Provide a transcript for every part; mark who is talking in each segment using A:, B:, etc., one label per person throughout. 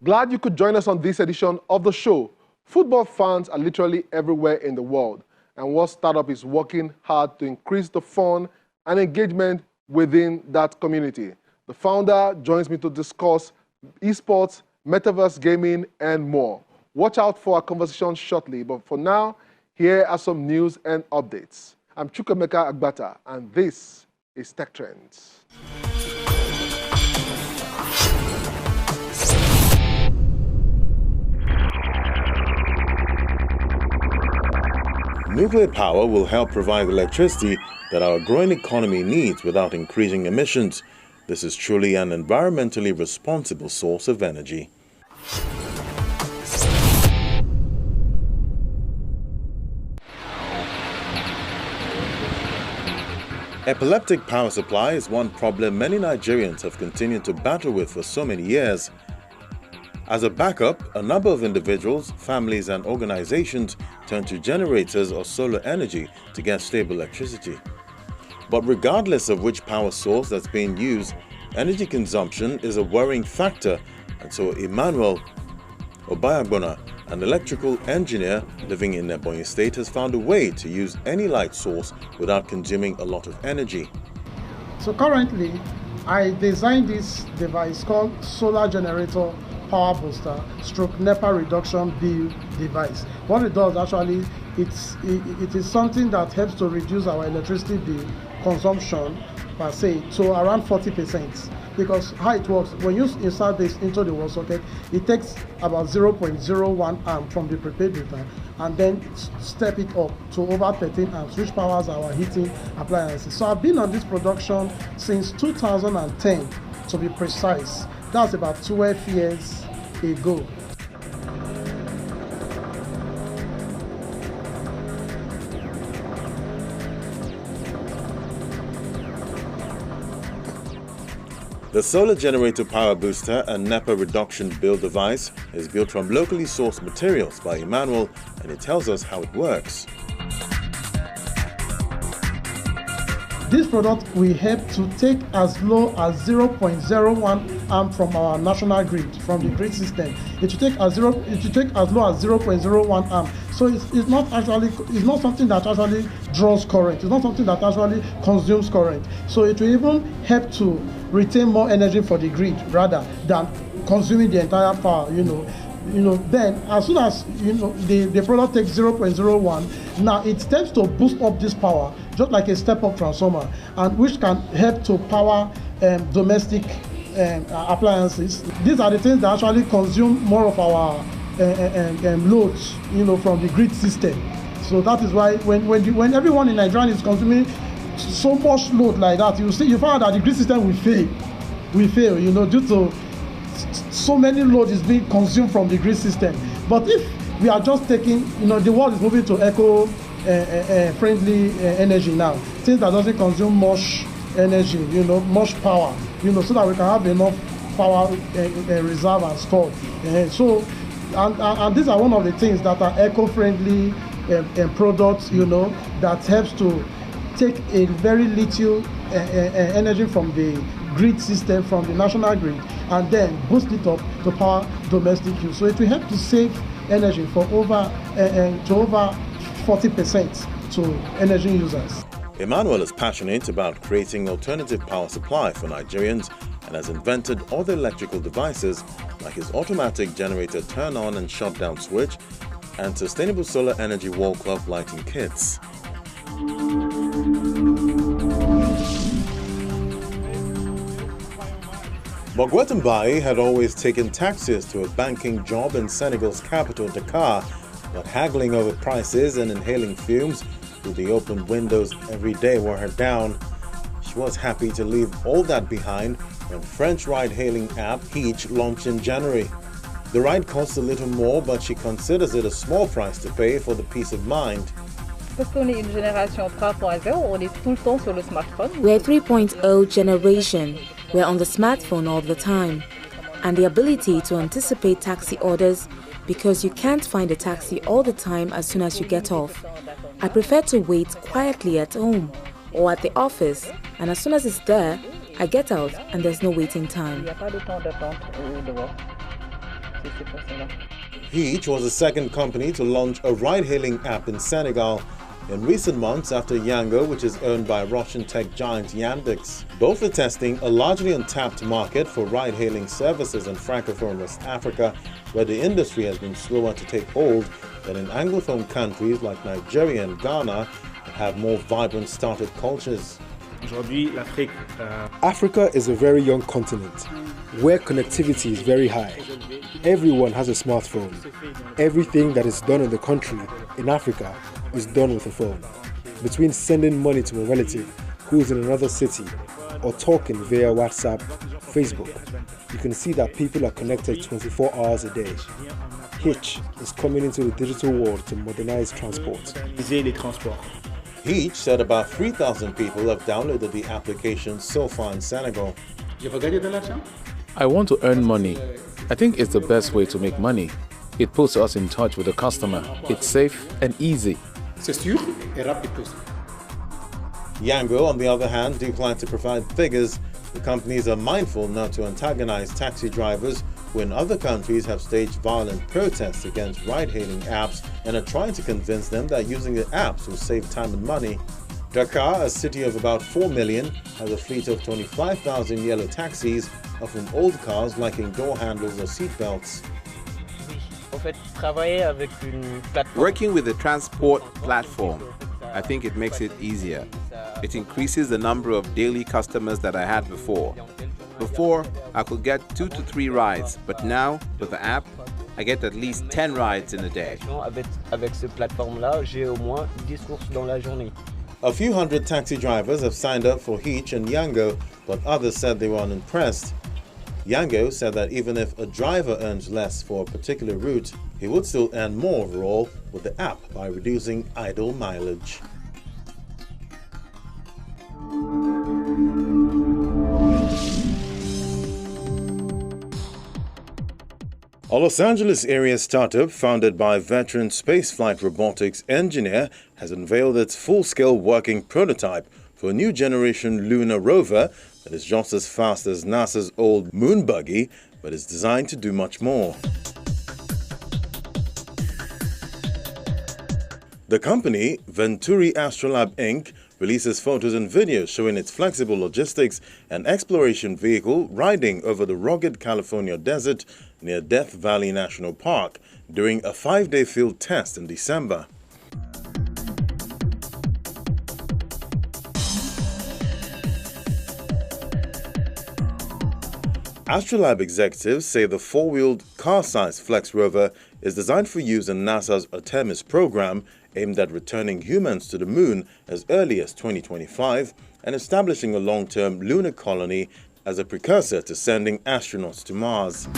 A: Glad you could join us on this edition of the show. Football fans are literally everywhere in the world, and what startup is working hard to increase the fun and engagement within that community. The founder joins me to discuss esports, metaverse gaming, and more. Watch out for our conversation shortly, but for now, here are some news and updates. I'm Chukwemeka Agbata, and this is Tech Trends.
B: Nuclear power will help provide electricity that our growing economy needs without increasing emissions. This is truly an environmentally responsible source of energy. Epileptic power supply is one problem many Nigerians have continued to battle with for so many years. As a backup, a number of individuals, families and organizations turn to generators or solar energy to get stable electricity. But regardless of which power source that's being used, energy consumption is a worrying factor, and so Emmanuel Obayagbona, an electrical engineer living in Ebonyi State, has found a way to use any light source without consuming a lot of energy.
C: So currently, I designed this device called Solar Generator Power Booster stroke NEPA reduction bill device. What it does actually, it is something that helps to reduce our electricity bill consumption per se to around 40%. Because how it works, when you insert this into the wall socket, it takes about 0.01 amp from the prepaid meter and then step it up to over 13 amps, which powers our heating appliances. So I've been on this production since 2010, to be precise. That's about 12 years ago.
B: The Solar Generator Power Booster and NEPA reduction bill device is built from locally sourced materials by Emmanuel, and it tells us how it works.
C: This product will help to take as low as 0.01 amp from our national grid, from the grid system. It will take as low as 0.01 amp. So it's not something that actually draws current. It's not something that actually consumes current. So it will even help to retain more energy for the grid rather than consuming the entire power. Then as soon as the product takes 0.01, now it tends to boost up this power, just like a step-up transformer, and which can help to power domestic appliances. These are the things that actually consume more of our loads, from the grid system. So that is why when everyone in Nigeria is consuming so much load like that, you find that the grid system will fail, due to so many load is being consumed from the grid system. But if we are just taking, the world is moving to eco-friendly energy now, things that doesn't consume much energy, much power, so that we can have enough power reserve and stored. And these are one of the things that are eco-friendly products, that helps to take a very little energy from the grid system, from the national grid, and then boost it up to power domestic use. So it will help to save energy for over 40% to energy users.
B: Emmanuel is passionate about creating alternative power supply for Nigerians and has invented other electrical devices like his automatic generator turn-on and shut-down switch and sustainable solar energy wall clock lighting kits. Mogwetumbai had always taken taxis to a banking job in Senegal's capital, Dakar, but haggling over prices and inhaling fumes through the open windows every day wore her down. She was happy to leave all that behind when French ride-hailing app Hitch launched in January. The ride costs a little more, but she considers it a small price to pay for the peace of mind.
D: Parce qu'on est une génération 3.0, on est tout le temps sur le smartphone.
E: We're 3.0 generation.
D: We're on the smartphone all the time, and the ability to anticipate taxi orders because you can't find a taxi all the time as soon as you get off. I prefer to wait quietly at home or at the office, and as soon as it's there, I get out and there's no waiting time.
B: Hitch was the second company to launch a ride-hailing app in Senegal in recent months after Yango, which is owned by Russian tech giant Yandex. Both are testing a largely untapped market for ride-hailing services in Francophone West Africa, where the industry has been slower to take hold than in Anglophone countries like Nigeria and Ghana that have more vibrant startup cultures.
E: Africa is a very young continent where connectivity is very high. Everyone has a smartphone. Everything that is done in the country, in Africa, is done with a phone. Between sending money to a relative who is in another city or talking via WhatsApp, Facebook, you can see that people are connected 24 hours a day. Hitch is coming into the digital world to modernize transport.
B: Hitch said about 3,000 people have downloaded the application so far in Senegal.
F: I want to earn money. I think it's the best way to make money. It puts us in touch with the customer. It's safe and easy.
B: Yango, on the other hand, declined to provide figures. The companies are mindful not to antagonize taxi drivers who in other countries have staged violent protests against ride-hailing apps and are trying to convince them that using the apps will save time and money. Dakar, a city of about 4 million, has a fleet of 25,000 yellow taxis, often old cars lacking door handles or seat belts.
G: Working with the transport platform, I think it makes it easier. It increases the number of daily customers that I had before. Before, I could get 2 to 3 rides, but now, with the app, I get at least 10 rides in a day.
B: A few hundred taxi drivers have signed up for Hitch and Yango, but others said they were unimpressed. Yango said that even if a driver earns less for a particular route, he would still earn more overall with the app by reducing idle mileage. A Los Angeles area startup founded by veteran spaceflight robotics engineer has unveiled its full-scale working prototype for a new generation Lunar Rover that is just as fast as NASA's old moon buggy, but is designed to do much more. The company, Venturi Astrolab Inc., releases photos and videos showing its flexible logistics and exploration vehicle riding over the rugged California desert near Death Valley National Park during a 5-day field test in December. Astrolab executives say the 4-wheeled, car-sized Flex Rover is designed for use in NASA's Artemis program aimed at returning humans to the moon as early as 2025 and establishing a long-term lunar colony as a precursor to sending astronauts to Mars.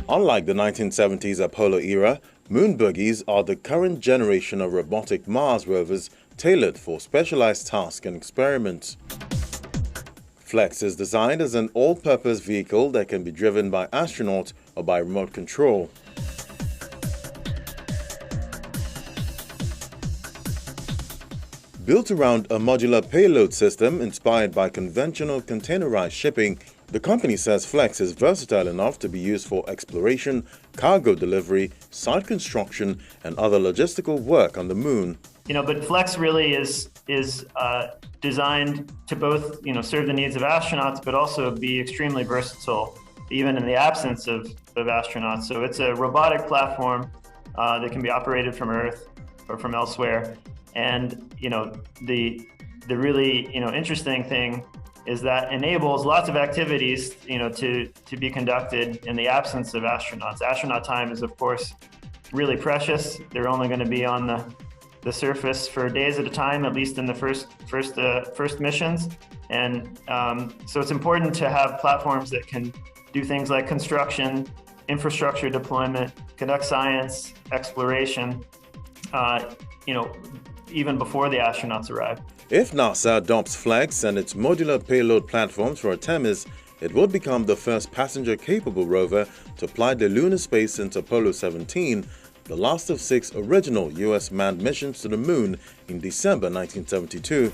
B: Unlike the 1970s Apollo era, moon buggies are the current generation of robotic Mars rovers tailored for specialized tasks and experiments. Flex is designed as an all-purpose vehicle that can be driven by astronauts or by remote control. Built around a modular payload system inspired by conventional containerized shipping, the company says Flex is versatile enough to be used for exploration, cargo delivery, site construction, and other logistical work on the moon.
H: But Flex really is designed to both, serve the needs of astronauts, but also be extremely versatile, even in the absence of astronauts. So it's a robotic platform that can be operated from Earth or from elsewhere. And, the really, interesting thing is that enables lots of activities, to be conducted in the absence of astronauts. Astronaut time is, of course, really precious. They're only going to be on the surface for days at a time, at least in the first missions. And so it's important to have platforms that can do things like construction, infrastructure deployment, conduct science, exploration, even before the astronauts arrive.
B: If NASA adopts Flex and its modular payload platforms for Artemis, it would become the first passenger-capable rover to fly the lunar space since Apollo 17, the last of 6 original U.S. manned missions to the Moon in December 1972.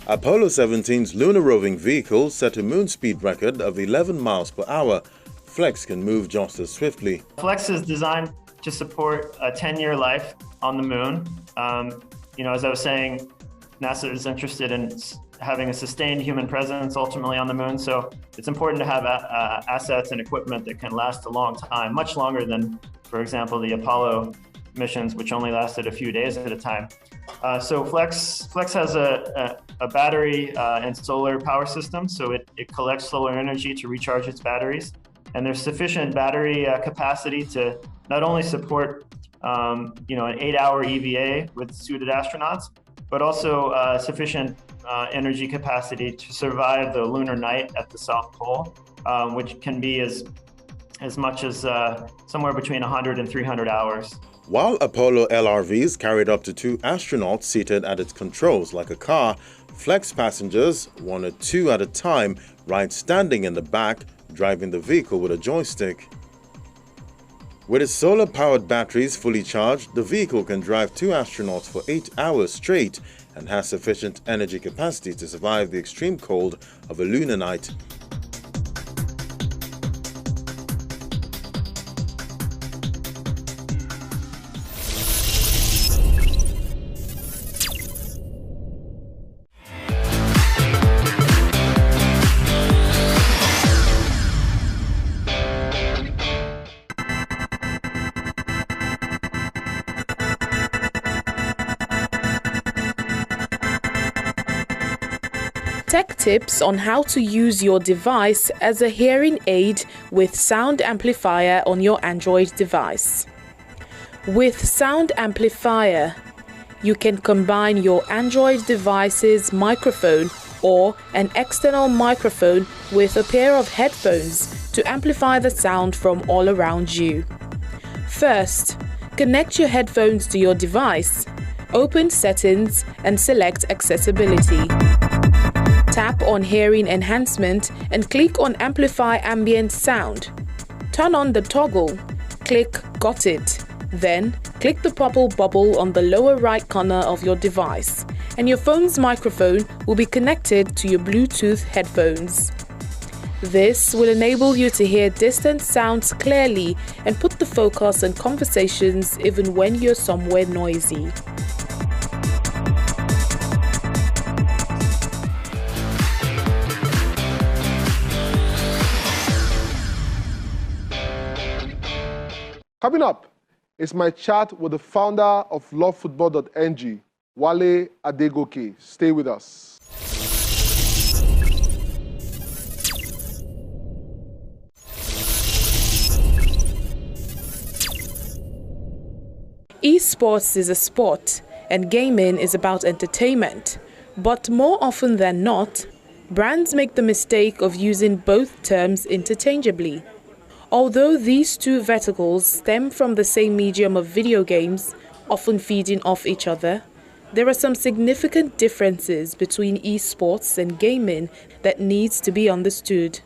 B: Apollo 17's lunar roving vehicle set a moon speed record of 11 miles per hour. Flex can move just as swiftly.
H: Flex is designed to support a 10-year life on the moon. As I was saying, NASA is interested in having a sustained human presence ultimately on the moon, so it's important to have assets and equipment that can last a long time, much longer than, for example, the Apollo missions, which only lasted a few days at a time. So Flex has a battery and solar power system, so it collects solar energy to recharge its batteries. And there's sufficient battery capacity to not only support an 8-hour EVA with suited astronauts, but also sufficient energy capacity to survive the lunar night at the South Pole, which can be as much as somewhere between 100 and 300 hours.
B: While Apollo LRVs carried up to 2 astronauts seated at its controls like a car, Flex passengers, 1 or 2 at a time, ride standing in the back, driving the vehicle with a joystick. With its solar-powered batteries fully charged, the vehicle can drive 2 astronauts for 8 hours straight and has sufficient energy capacity to survive the extreme cold of a lunar night.
I: Tech tips on how to use your device as a hearing aid with sound amplifier on your Android device. With sound amplifier, you can combine your Android device's microphone or an external microphone with a pair of headphones to amplify the sound from all around you. First, connect your headphones to your device, open Settings and select Accessibility. Tap on Hearing Enhancement and click on Amplify Ambient Sound. Turn on the toggle, click Got It. Then, click the purple bubble on the lower right corner of your device, and your phone's microphone will be connected to your Bluetooth headphones. This will enable you to hear distant sounds clearly and put the focus on conversations even when you're somewhere noisy.
A: Coming up is my chat with the founder of lovefootball.ng, Wale Adegoke. Stay with us.
I: Esports is a sport, and gaming is about entertainment. But more often than not, brands make the mistake of using both terms interchangeably. Although these two verticals stem from the same medium of video games, often feeding off each other, there are some significant differences between esports and gaming that needs to be understood.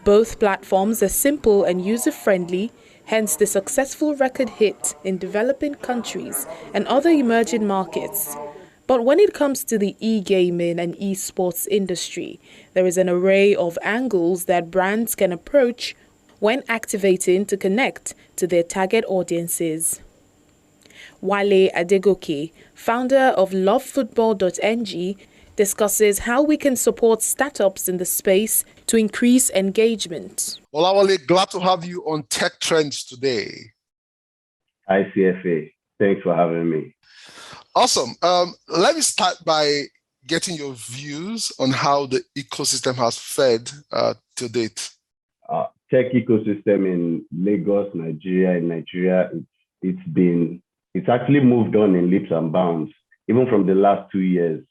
I: Both platforms are simple and user-friendly, hence the successful record hit in developing countries and other emerging markets. But when it comes to the e-gaming and esports industry, there is an array of angles that brands can approach when activating to connect to their target audiences. Wale Adegoke, founder of lovefootball.ng, discusses how we can support startups in the space to increase engagement.
A: Well, Wale, glad to have you on Tech Trends today.
J: Hi, CFA. Thanks for having me.
A: Awesome. Let me start by getting your views on how the ecosystem has fared to date.
J: Tech ecosystem in Lagos, Nigeria, it's actually moved on in leaps and bounds, even from the last 2 years.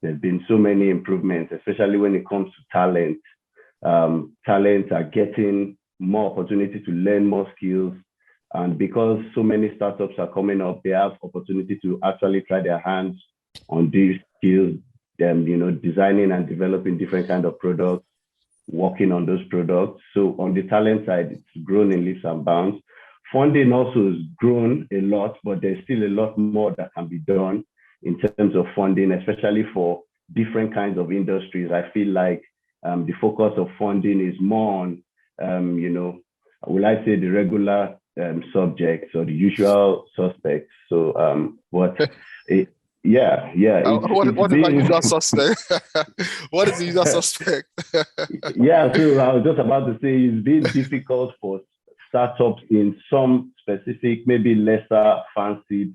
J: There's been so many improvements, especially when it comes to talent. Talents are getting more opportunity to learn more skills. And because so many startups are coming up, they have opportunity to actually try their hands on these skills, designing and developing different kind of products, working on those products. So on the talent side, it's grown in leaps and bounds. Funding also has grown a lot, but there's still a lot more that can be done in terms of funding, especially for different kinds of industries. I feel like the focus of funding is more on, will I say the regular subjects or the usual suspects. So, what is the
A: usual suspect? What is the usual suspect?
J: Yeah, so I was just about to say it's been difficult for startups in some specific, maybe lesser fancied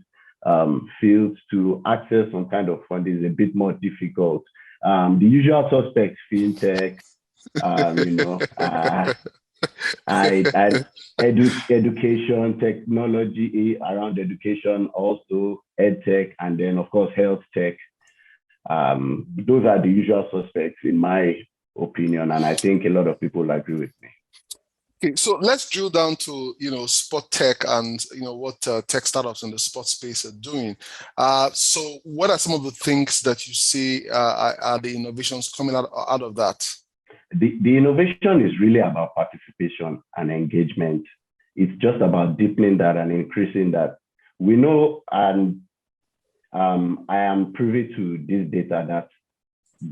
J: fields to access some kind of funding is a bit more difficult. The usual suspects, fintech, education, technology around education, also edtech, and then of course health tech. Those are the usual suspects in my opinion, and I think a lot of people agree with me.
A: Okay, so let's drill down to sport tech and what tech startups in the sports space are doing. So what are some of the things that you see are the innovations coming out of that?
J: The innovation is really about participation and engagement. It's just about deepening that and increasing that. We know, and I am privy to this data, that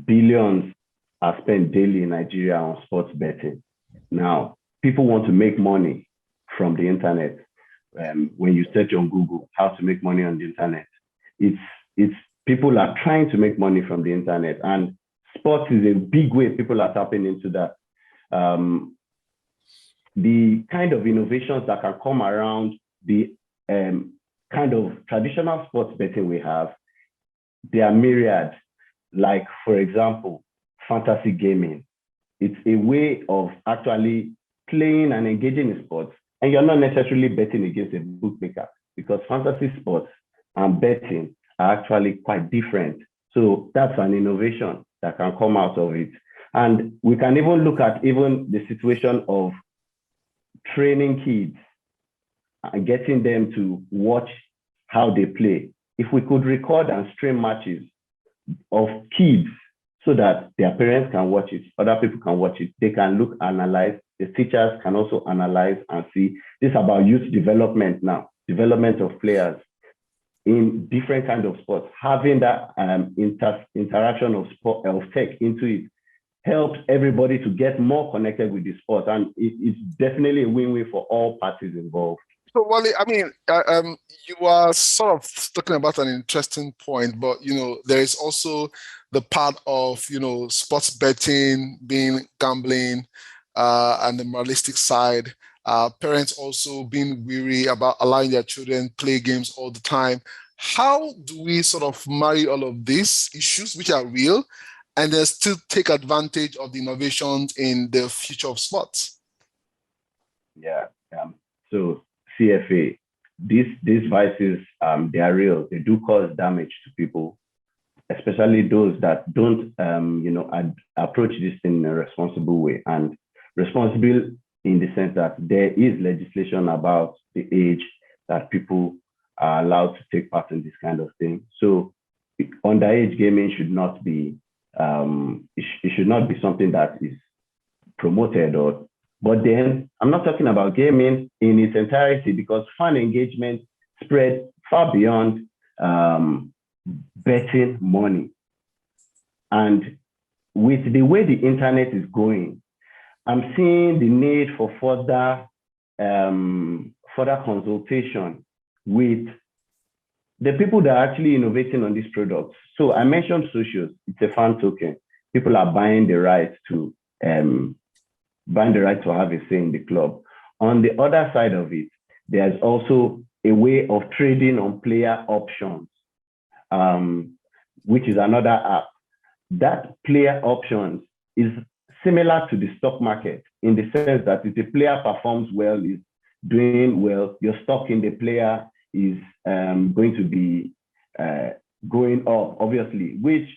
J: billions are spent daily in Nigeria on sports betting. Now, people want to make money from the internet. When you search on Google how to make money on the internet, it's people are trying to make money from the internet, and sports is a big way people are tapping into that. The kind of innovations that can come around the kind of traditional sports betting we have, they are myriad. Like, for example, fantasy gaming. It's a way of actually playing and engaging in sports, and you're not necessarily betting against a bookmaker, because fantasy sports and betting are actually quite different. So that's an innovation that can come out of it. And we can even look at even the situation of training kids and getting them to watch how they play. If we could record and stream matches of kids so that their parents can watch it, other people can watch it, they can look, analyze, the teachers can also analyze and see. This is about youth development now, development of players in different kinds of sports. Having that interaction of sport, of tech into it, helps everybody to get more connected with the sport, and it's definitely a win-win for all parties involved.
A: So, Wale, I mean, you are sort of talking about an interesting point, but there is also the part of sports betting being gambling, and the moralistic side. Parents also being weary about allowing their children play games all the time. How do we sort of marry all of these issues, which are real, and then still take advantage of the innovations in the future of sports?
J: Yeah. So CFA, these vices, they are real. They do cause damage to people, especially those that don't, approach this in a responsible way. And responsible in the sense that there is legislation about the age that people are allowed to take part in this kind of thing. So underage gaming should not be, it should not be something that is promoted. But then I'm not talking about gaming in its entirety, because fan engagement spread far beyond betting money. And with the way the internet is going, I'm seeing the need for further consultation with the people that are actually innovating on these products. So I mentioned socials. It's a fan token. People are buying the right to have a say in the club. On the other side of it, there's also a way of trading on player options, which is another app. That player options is similar to the stock market in the sense that if the player performs well, is doing well, your stock in the player is going to be going up, obviously, which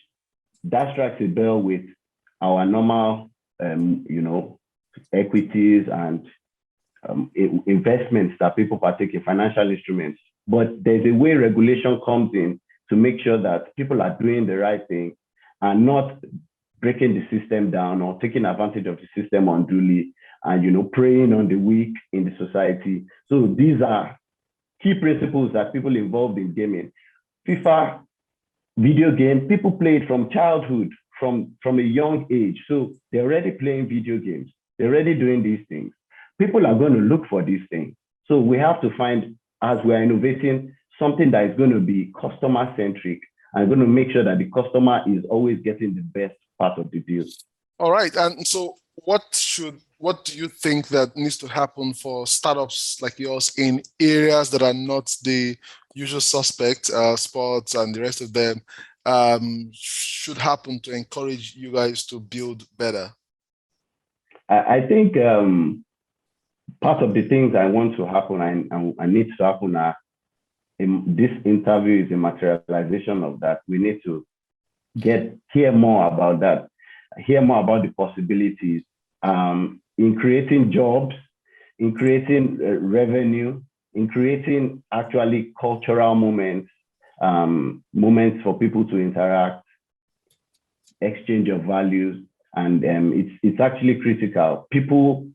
J: that strikes a bell with our normal, equities and investments that people partake in, financial instruments. But there's a way regulation comes in to make sure that people are doing the right thing and not breaking the system down or taking advantage of the system unduly and, preying on the weak in the society. So these are key principles that people involved in gaming. FIFA, video game, people play it from childhood, from a young age. So they're already playing video games. They're already doing these things. People are going to look for these things. So we have to find, as we're innovating, something that is going to be customer-centric and going to make sure that the customer is always getting the best part of the deal.
A: All right. And so what do you think that needs to happen for startups like yours in areas that are not the usual suspects, sports and the rest of them, should happen to encourage you guys to build better?
J: I think part of the things I want to happen and need to happen are, this interview is a materialization of that. We need to hear more about that, hear more about the possibilities in creating jobs, in creating revenue, in creating actually cultural moments, moments for people to interact, exchange of values, and it's actually critical. People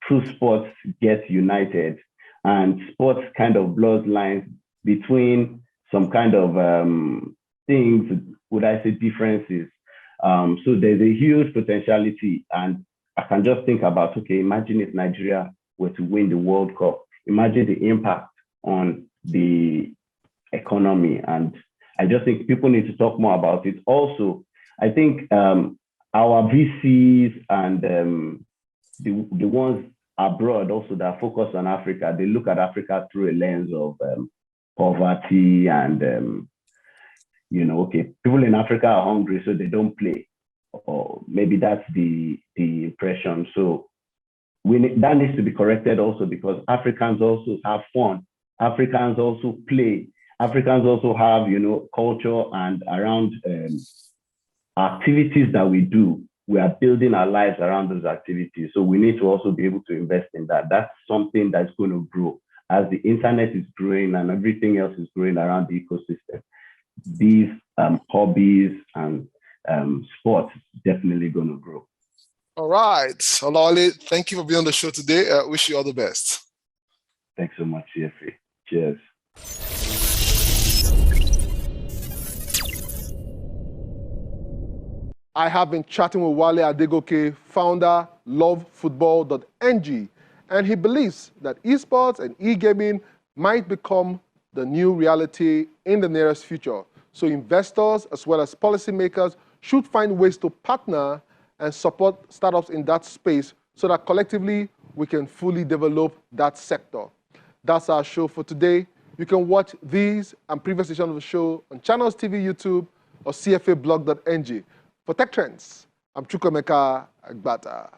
J: through sports get united, and sports kind of blurs lines between some kind of things, would I say differences. So there's a huge potentiality, and I can just think about, okay, imagine if Nigeria were to win the World Cup. Imagine the impact on the economy. And I just think people need to talk more about it. Also, I think our VCs and the ones abroad also that focus on Africa, they look at Africa through a lens of poverty and, okay, people in Africa are hungry, so they don't play. Or maybe that's the impression. So that needs to be corrected also, because Africans also have fun. Africans also play. Africans also have, culture, and around activities that we do. We are building our lives around those activities. So we need to also be able to invest in that. That's something that's going to grow as the internet is growing and everything else is growing around the ecosystem. These hobbies and sports definitely going to grow.
A: All right. Olawale, thank you for being on the show today. Wish you all the best.
J: Thanks so much, Jeffrey. Cheers.
A: I have been chatting with Wale Adegoke, founder, lovefootball.ng, and he believes that esports and e-gaming might become the new reality in the nearest future. So investors as well as policymakers should find ways to partner and support startups in that space so that collectively we can fully develop that sector. That's our show for today. You can watch these and previous editions of the show on Channels TV, YouTube, or cfablog.ng. For Tech Trends, I'm Chukwemeka Agbata.